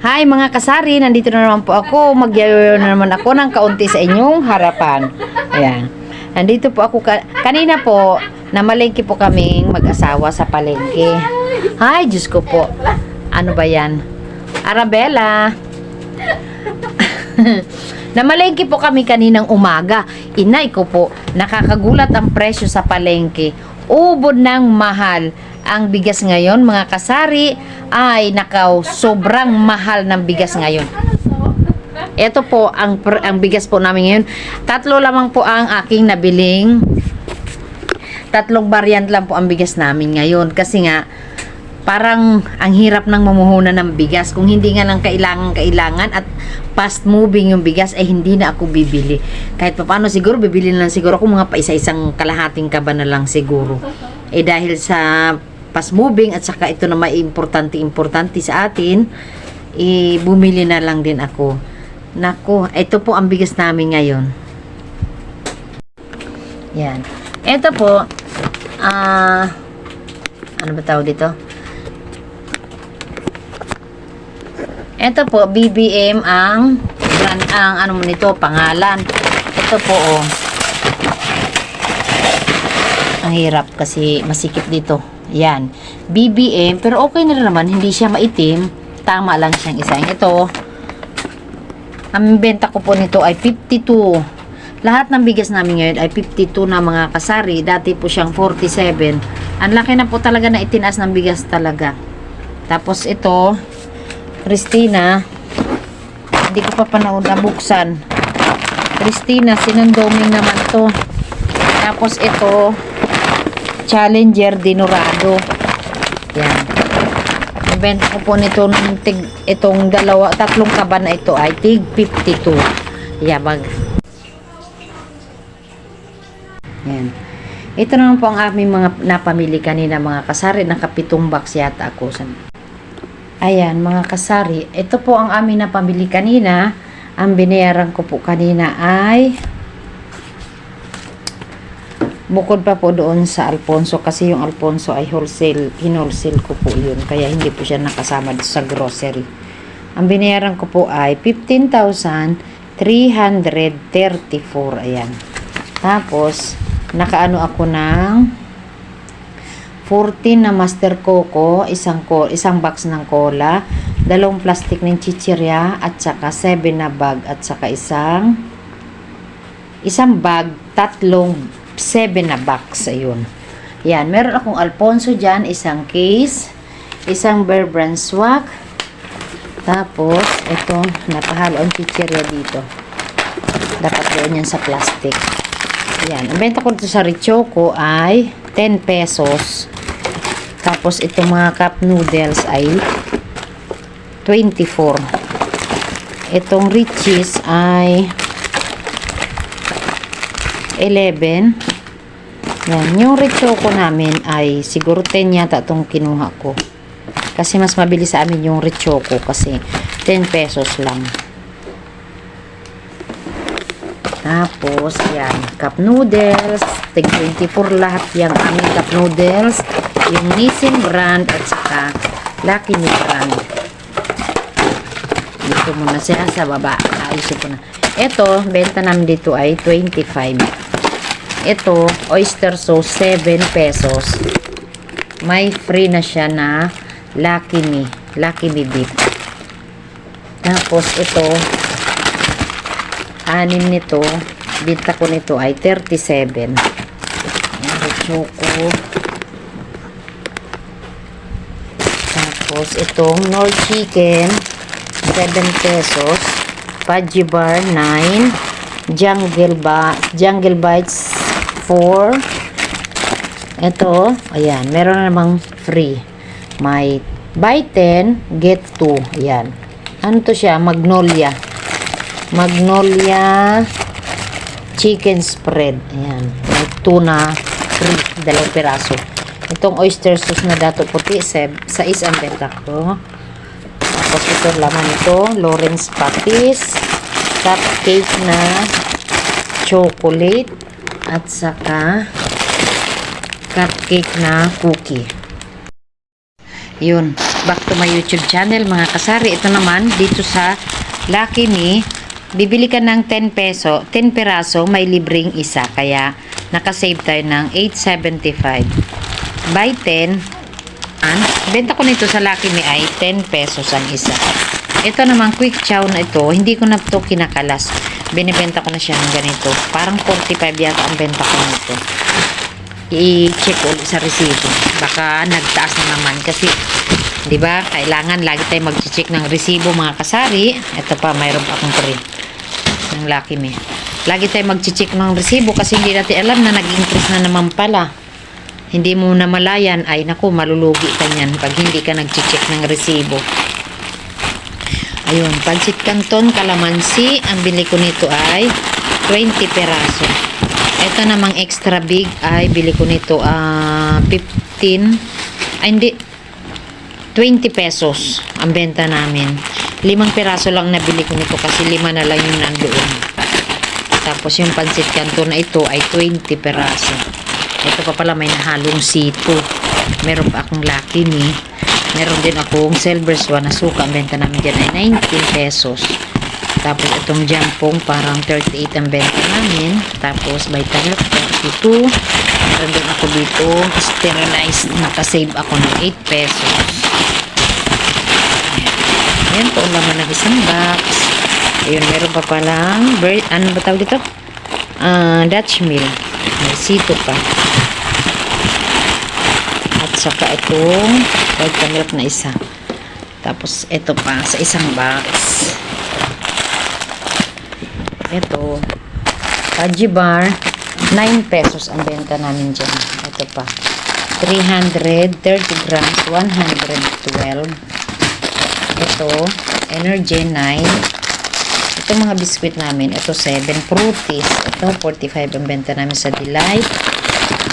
Hi mga kasari, nandito na naman po ako. Magyayo na naman ako ng kaunti sa inyong harapan. Ayan. Nandito po ako. Kanina po, namalengke po kaming mag-asawa sa palengke. Hi, Diyos ko po. Ano ba yan? Arabella. Namalengke po kami kaninang umaga. Inay ko po, nakakagulat ang presyo sa palengke. Ubod ng mahal. Ang bigas ngayon, mga kasari, ay nakaw, sobrang mahal ng bigas ngayon. Ito po, ang bigas po namin ngayon. Tatlo lamang po ang aking nabiling. Tatlong variant lang po ang bigas namin ngayon. Kasi nga, parang ang hirap ng mamuhunan ng bigas. Kung hindi nga lang kailangan at fast moving yung bigas, ay hindi na ako bibili. Kahit pa paano siguro, bibili na lang siguro ako mga paisa-isang kalahating kaba na lang siguro. Dahil sa fast moving at saka ito na may importante sa atin, bumili na lang din ako. Nako, ito po ang bigas namin ngayon. Yan. Ito po, ano ba tawag dito? Ito po, BBM ang brand, ang ano mo nito, pangalan. Ito po, oh. Ang hirap kasi masikip dito. Yan. BBM, pero okay na naman, hindi siya maitim. Tama lang siyang isahin. Ito, ang benta ko po nito ay 52. Lahat ng bigas namin ngayon ay 52 na mga kasari. Dati po siyang 47. Ang laki na po talaga na itinaas ng bigas talaga. Tapos ito, Christina, hindi ko pa panood na buksan. Christina, sinundoming naman to. Tapos ito, Challenger Dinorado. Yan. Ang benta ko po nito itong tatlong kaba na ito ay tig 52. Yabag. Yan. Ito naman po ang aming mga napamili kanina mga kasari. Nakapitong box yata ako. Ayan mga kasari. Ito po ang aming napamili kanina. Ang binayaran ko po kanina ay bukod pa po doon sa Alfonso, kasi yung Alfonso ay hinwholesale ko po yun, kaya hindi po siya nakasama sa grocery. Ang binayaran ko po ay 15,334. Ayan. Tapos nakaano ako ng 14 na Master Coco, isang box ng cola, 2 plastic ng chichirya, at saka 7 na bag, at saka isang bag, 3 7 na box. Ayun. Yan. Meron akong Alfonso dyan. Isang case. Isang Bear Brand swag. Tapos, ito, napahalo ang chichirya dito. Dapat doon yan sa plastic. Yan. Ang benta ko dito sa Richoco ay 10 pesos. Tapos, itong mga cup noodles ay 24. Itong Riches ay 11. Yan. Yung Richoco namin ay siguro 10 yata itong kinuha ko. Kasi mas mabili sa amin yung Richoco kasi 10 pesos lang. Tapos, yan. Cup noodles. Tig 24 lahat yung aming cup noodles. Yung Nissin brand at saka Lucky Me brand. Dito muna siya sa baba. Ayusin ko na. Ito, benta namin dito ay 25. Ito, oyster sauce, 7 pesos. May free na siya na Lucky Me beef. Tapos, ito, 6 nito, benta ko nito ay 37. Choco. Tapos, itong Nor Chicken, 7 pesos. Pudgy Bar, 9. Jungle Bites, 4. Ito, ayan, meron na namang free. May buy 10, get 2. Ayan. Ano to siya? Magnolia chicken spread. Ayan. May tuna free. 2 piraso. Itong oyster sauce na dato puti, 6 ang benta ko. Tapos ito laman ito, Lawrence Patties, cupcake na chocolate, at saka cupcake na cookie. Yun. back to my YouTube channel mga kasari. Ito naman dito sa Lucky Me, bibili ka ng 10 peraso, may libreng isa, kaya nakasave tayo ng 8.75. Buy 10, benta ko nito sa Lucky Me ay 10 pesos ang isa. Ito naman quick chow na ito, hindi ko na ito kinakalas, binibenta ko na siya ng ganito, parang 45 yata ang benta ko nito. I-check ulit sa resibo, baka nagtaas na naman kasi di ba kailangan lagi tayo mag-check ng resibo mga kasari. Ito pa, mayroon pa akong free ng Lucky Me, lagi tayo mag-check ng resibo kasi hindi natin alam na nag-increase na naman pala. Hindi mo na malayan, ay naku, malulugi ka niyan pag hindi ka nag-check ng resibo. Ayun, pansit canton calamansi, ang bili ko nito ay 20 peraso. Ito namang extra big ay bili ko nito 15, ay hindi, 20 pesos ang benta namin. 5 peraso lang nabili ko nito kasi 5 na lang yung nandoon. Tapos yung pansit canton na ito ay 20 peraso. Ito pa pala may nahalong sito. Meron pa akong Lucky Me. Meron din akong silver swan na suka. Ang benta namin dyan ay 19 pesos. Tapos itong jampong parang 38 ang benta namin. Tapos Vitamilk 32. Meron din ako dito sterilized. Nakasave ako ng 8 pesos. Ayan po, laman ng isang box. Ayun, meron pa palang ano ba tawag dito? Dutch meal. May sito pa. At saka itong Vitamilk na isa. Tapos ito pa sa isang box. Ito, Kaji bar, 9 pesos ang benta namin dyan. Ito pa, 330 grams, 112. Ito, Energy 9. Ito mga biskwit namin. Ito 7 fruities. Ito 45 ang benta namin sa Delight.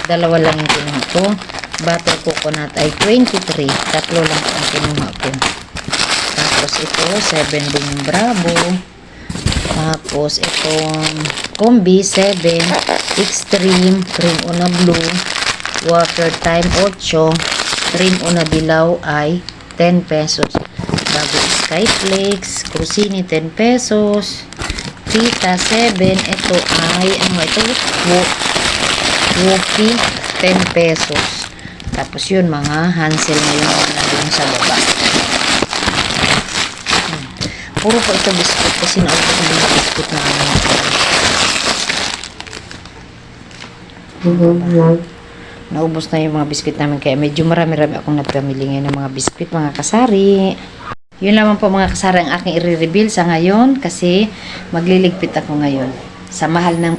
Dalawa lang yung kinuha ko. Butter coconut ay 23. Tatlo lang ang kinuha ko. Tapos ito 7 din yung Bravo. Tapos itong Combi 7. Extreme Cream Una Blue. Water Time 8. Cream Una Dilaw ay 10 pesos. Bago Skyflakes, Crusini 10 pesos, Tita 7, ito ay, ano ito? Woki 10 pesos. Tapos yun, mga Hansel na yun na dun sa baba. Puro po ito biscuit kasi naubos na yung biscuit na naubos na yung mga biscuit namin, kaya medyo marami-rami akong nagpamili ngayon ng mga biscuit mga kasari. Yun lamang po mga kasari ang aking i-reveal sa ngayon kasi magliligpit ako ngayon. Sa mahal ng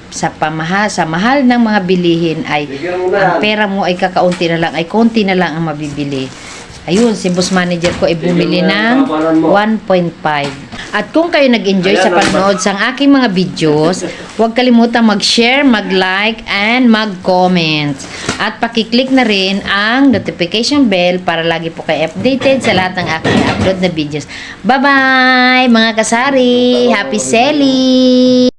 sa mahal ng mga bilihin ay ang pera mo ay kakaunti na lang, ay konti na lang ang mabibili. Ayun, si boss manager ko ay bumili ng 1.5. At kung kayo nag-enjoy sa panonood sa aking mga videos, huwag kalimutang mag-share, mag-like, and mag-comment. At pakiclick na rin ang notification bell para lagi po kayo updated sa lahat ng aking upload na videos. Bye-bye mga kasari! Happy selling!